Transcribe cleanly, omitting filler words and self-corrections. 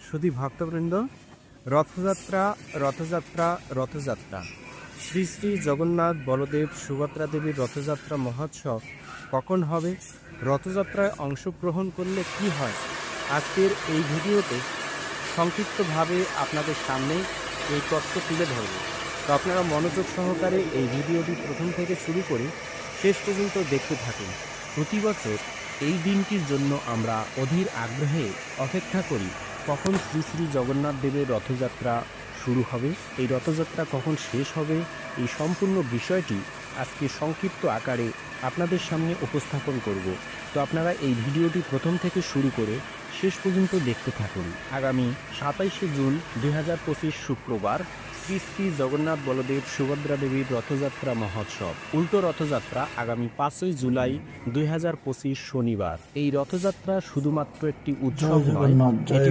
শুধু ভক্তবৃন্দ, রথযাত্রা রথযাত্রা রথযাত্রা শ্রী শ্রী জগন্নাথ বলদেব সুভদ্রা দেবীর রথযাত্রা মহোৎসব কখন হবে? রথযাত্রায় অংশগ্রহণ করলে কি হয়? আজকের এই ভিডিওতে সংক্ষিপ্তভাবে আপনাদের সামনে এই তথ্য তুলে ধরব। তো আপনারা মনোযোগ সহকারে এই ভিডিওটি প্রথম থেকে শুরু করে শেষ পর্যন্ত দেখতে থাকুন। প্রতি বছর এই দিনটির জন্য আমরা অধীর আগ্রহে অপেক্ষা করি, কখন শ্রী শ্রী জগন্নাথ দেবের রথযাত্রা শুরু হবে, এই রথযাত্রা কখন শেষ হবে। এই সম্পূর্ণ বিষয়টি আজকে সংক্ষিপ্ত আকারে আপনাদের সামনে উপস্থাপন করব। তো আপনারা এই ভিডিওটি প্রথম থেকে শুরু করে শেষ পর্যন্ত দেখতে থাকুন। আগামী 27শে জুন 2025 শুক্রবার শ্রী শ্রী জগন্নাথ বলদেব সুভদ্রা দেবীর রথযাত্রা মহোৎসব। উল্টো রথযাত্রা আগামী 5ই জুলাই 2025 শনিবার। এই রথযাত্রা শুধুমাত্র একটি উৎসব নয়, এটি